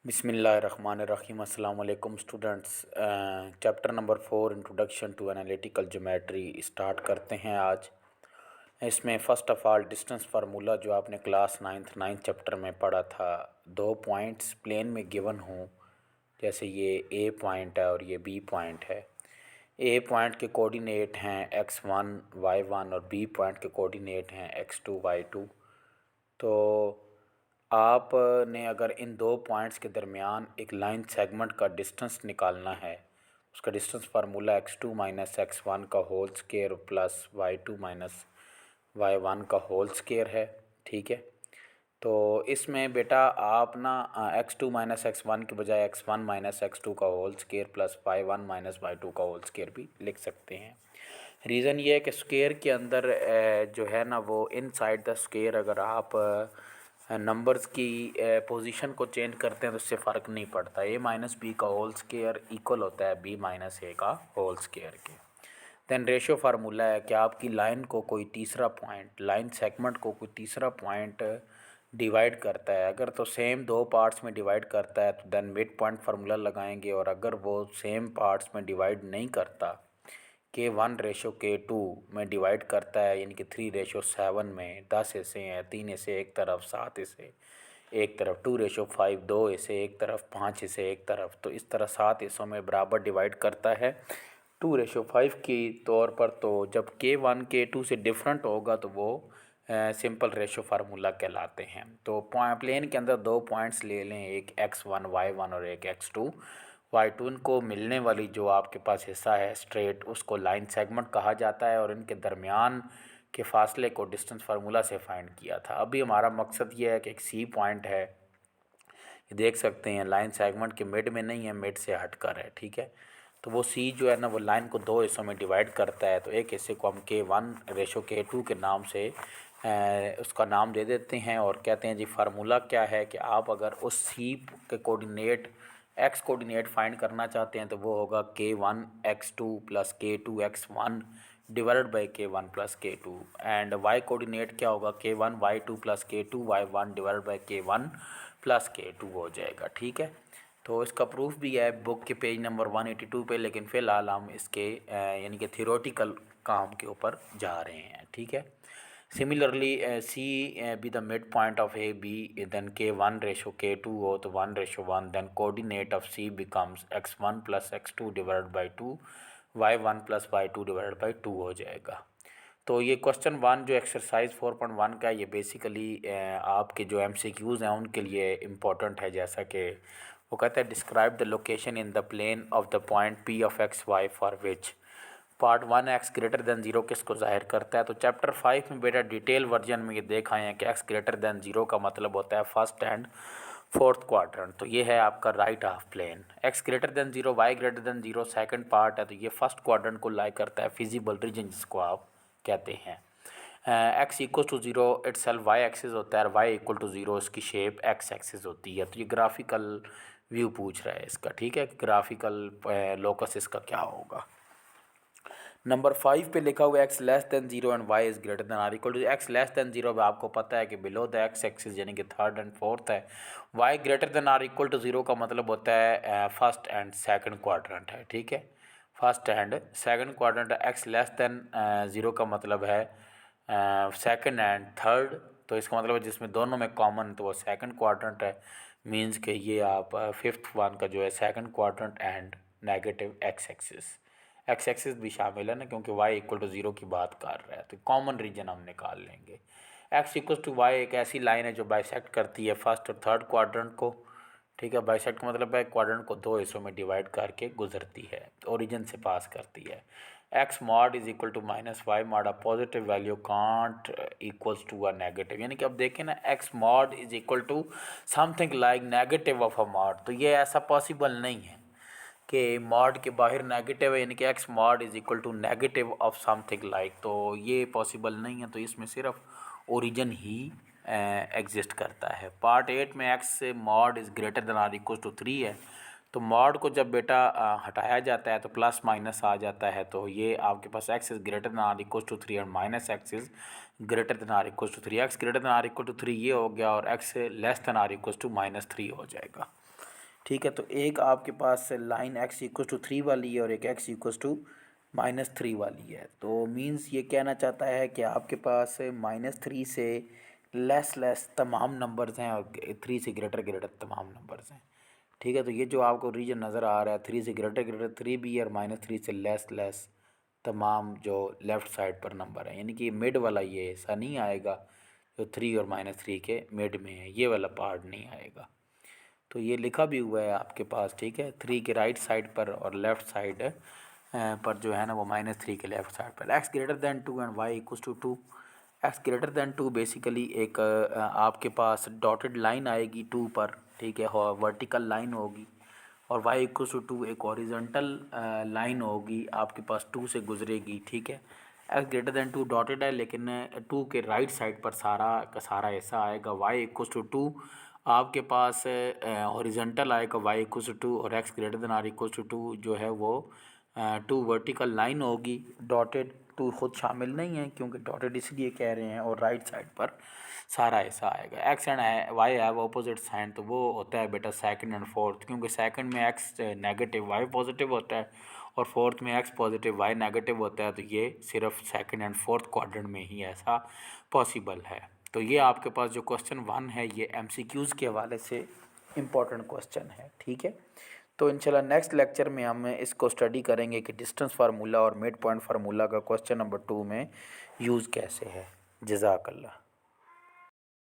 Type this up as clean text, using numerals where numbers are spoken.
बिस्मिल्लाहिर्रहमानिर्रहीम। अस्सलाम वालेकुम students. Chapter number 4 introduction to analytical geometry start करते हैं आज। इसमें first of all distance formula जो आपने क्लास नाइन्थ चैप्टर में पढ़ा था, दो पॉइंट्स प्लेन में गिवन हों, जैसे ये ए पॉइंट है और ये बी पॉइंट है। ए पॉइंट के कोऑर्डिनेट हैं x1 y1 और बी पॉइंट के कोऑर्डिनेट हैं x2 y2। तो आपने अगर इन दो पॉइंट्स के दरमियान एक लाइन सेगमेंट का डिस्टेंस निकालना है, उसका distance formula x2 minus x1 का whole square plus y2 minus y1 का होल स्केयर है। ठीक है, तो इसमें बेटा आप ना x2 माइनस x1 के बजाय x1 माइनस x2 का whole square plus y1 minus y2 का होल स्केयर भी लिख सकते हैं। रीज़न ये है कि स्केयर के अंदर जो है ना वो इनसाइड द स्केयर अगर आप नंबर्स की पोजीशन को चेंज करते हैं तो उससे फ़र्क नहीं पड़ता। ए माइनस बी का होल स्केयर इक्वल होता है बी माइनस ए का होल स्केयर के। देन रेशियो फार्मूला है कि आपकी लाइन को कोई तीसरा पॉइंट, लाइन सेगमेंट को कोई तीसरा पॉइंट डिवाइड करता है। अगर तो सेम दो पार्ट्स में डिवाइड करता है तो देन मिड पॉइंट फार्मूला लगाएंगे, और अगर वो सेम पार्ट्स में डिवाइड नहीं करता, K1:K2 में डिवाइड करता है, यानी कि 3:7 में 10 हिस्से हैं, 3 हिस्से एक तरफ, 7 हिस्से एक तरफ, 2:5 2 हिस्से एक तरफ, 5 हिस्से एक तरफ, तो इस तरह 7 हिस्सों में बराबर डिवाइड करता है 2:5 की तौर पर। तो जब K1 K2 से डिफरेंट होगा तो वो सिंपल रेशो फार्मूला कहलाते हैं। तो प्लेन के अंदर दो पॉइंट्स ले लें, एक x1 y1 और एक x2 y2 को मिलने वाली जो आपके पास हिस्सा है स्ट्रेट, उसको लाइन सेगमेंट कहा जाता है, और इनके दरमियान के फासले को डिस्टेंस फार्मूला से फाइंड किया था। अभी हमारा मकसद ये है कि एक सी पॉइंट है, ये देख सकते हैं लाइन सेगमेंट के मिड में नहीं है, मिड से हटकर है। ठीक है, तो वो सी जो है ना वो लाइन को दो हिस्सों में डिवाइड करता है। तो एक हिस्से को हम K1:K2 के नाम से उसका नाम दे देते हैं और कहते हैं जी फार्मूला क्या है कि आप अगर उस सी के कोऑर्डिनेट एक्स कोऑर्डिनेट फाइंड करना चाहते हैं तो वो होगा K1x2 plus K2x1 divided by K1 plus K2, and Y coordinate क्या होगा K1y2 plus K2y1 divided by K1 plus K2 हो जाएगा। ठीक है, तो इसका प्रूफ भी है बुक के पेज नंबर 182 पे, लेकिन फ़िलहाल हम इसके यानी कि थियोरेटिकल काम के ऊपर जा रहे हैं। ठीक है, similarly C be the mid point of A B, then K1:K2 हो तो 1:1, then coordinate of C becomes x1 plus x2 divided by 2, y1 plus y2 divided by 2 हो जाएगा। तो ये क्वेश्चन 1 जो एक्सरसाइज 4.1 का, ये बेसिकली आपके जो MCQs हैं उनके लिए इम्पोर्टेंट है। जैसा कि वो कहता है describe the location in the plane of the point P of XY for which part 1 x greater than 0 किसको जाहिर करता है। तो चैप्टर 5 में बेटा डिटेल वर्जन में ये देखा है कि x ग्रेटर दैन 0 का मतलब होता है फर्स्ट एंड फोर्थ क्वाड्रेंट। तो ये है आपका right half plane. x greater than 0 y greater than 0 second part है, तो ये फर्स्ट क्वाड्रेंट को लाई करता है, फिजिबल रीजन जिसको आप कहते हैं। x equal to 0 itself Y axis होता है, और y इक्वल टू 0 इसकी शेप x एक्सिस होती है। तो ये ग्राफिकल व्यू पूछ रहा है इसका। ठीक है, ग्राफिकल लोकस इसका क्या होगा। नंबर 5 पे लिखा हुआ x less than 0 and y is greater than or equal to. x less than 0 पे आपको पता है कि बिलो द x एक्सिस यानी कि थर्ड एंड फोर्थ है। y greater than or equal to 0 का मतलब होता है फर्स्ट एंड सेकंड क्वाड्रेंट है। ठीक है, फर्स्ट एंड सेकंड क्वाड्रेंट है। x लेस दैन 0 का मतलब है सेकंड एंड थर्ड, तो इसका मतलब है जिसमें दोनों में कॉमन तो वो सेकंड क्वाड्रेंट है। मींस कि ये आप फिफ्थ वन का जो है second quadrant and negative x axis भी शामिल है ना, क्योंकि y इक्वल टू 0 की बात कर रहा है, तो कॉमन रीजन हम निकाल लेंगे। x इक्वल टू वाई एक ऐसी लाइन है जो बाइसेक्ट करती है फर्स्ट और थर्ड क्वाड्रेंट को। ठीक है, बाइसेक्ट का मतलब है क्वाड्रेंट को दो हिस्सों में डिवाइड करके गुजरती है, ओरिजिन से पास करती है। x mod is equal to minus Y mod, a positive value can't equals to a negative, यानी कि अब देखें ना x mod is equal to something like negative of a mod, तो ये ऐसा पॉसिबल नहीं है कि मॉड के बाहर नेगेटिव है, यानी कि x mod is equal to negative of something like, तो ये पॉसिबल नहीं है। तो इसमें सिर्फ ओरिजिन ही एग्जिस्ट करता है। पार्ट 8 में x mod is greater than or equal to 3 है, तो मॉड को जब बेटा हटाया जाता है तो प्लस माइनस आ जाता है। तो ये आपके पास x is greater than or equal to 3 और minus x is greater than or equal to 3, x greater than or equal to 3 ये हो गया, और x less than or equal to -3 हो जाएगा। ठीक है। तो एक आपके पास लाइन x इक्वल टू 3 वाली है और एक x इक्वल टू -3 वाली है। तो मीन्स ये कहना चाहता है कि आपके पास -3 से लेस तमाम नंबर्स हैं और 3 से ग्रेटर तमाम नंबर्स हैं। ठीक है। तो ये जो आपको रीजन नज़र आ रहा है 3 से ग्रेटर 3 भी है और -3 से लेस तमाम जो लेफ़्ट साइड पर नंबर है, यानी कि मिड वाला ये ऐसा नहीं आएगा जो 3 और -3 के मिड में है, ये वाला पार्ट नहीं आएगा। तो ये लिखा भी हुआ है आपके पास। ठीक है। 3 के राइट साइड पर और लेफ़्ट साइड पर जो है ना वो -3 के लेफ़्ट साइड पर x greater than 2 and y equal to 2। x greater than 2 basically एक आपके पास डॉटेड लाइन आएगी 2 पर। ठीक है। वर्टिकल लाइन होगी और y इक्वल टू 2 एक हॉरिजॉन्टल लाइन होगी आपके पास 2 से गुजरेगी। ठीक है। x ग्रेटर दैन 2 डॉटेड है लेकिन 2 के राइट साइड पर सारा का सारा ऐसा आएगा। y इक्वल टू 2 आपके पास हॉरिजॉन्टल आएगा y इक्वल टू 2 और x greater than or equal to 2 जो है वो 2 वर्टिकल लाइन होगी डॉटेड। 2 खुद शामिल नहीं है क्योंकि डॉटेड इसलिए कह रहे हैं और राइट साइड पर सारा ऐसा आएगा। x and y have opposite sign, तो वो होता है बेटा सेकंड एंड फोर्थ, क्योंकि सेकंड में x नेगेटिव y पॉजिटिव होता है और फोर्थ में x पॉजिटिव y नेगेटिव होता है। तो ये सिर्फ सेकंड एंड फोर्थ क्वाड्रेंट में ही ऐसा पॉसिबल है। तो ये आपके पास जो क्वेश्चन 1 है ये MCQs के हवाले से इम्पॉर्टेंट क्वेश्चन है। ठीक है। तो इंशाल्लाह नेक्स्ट लेक्चर में हम इसको स्टडी करेंगे कि डिस्टेंस फार्मूला और मिड पॉइंट फार्मूला का क्वेश्चन नंबर 2 में यूज़ कैसे है। जज़ाकल्लाह।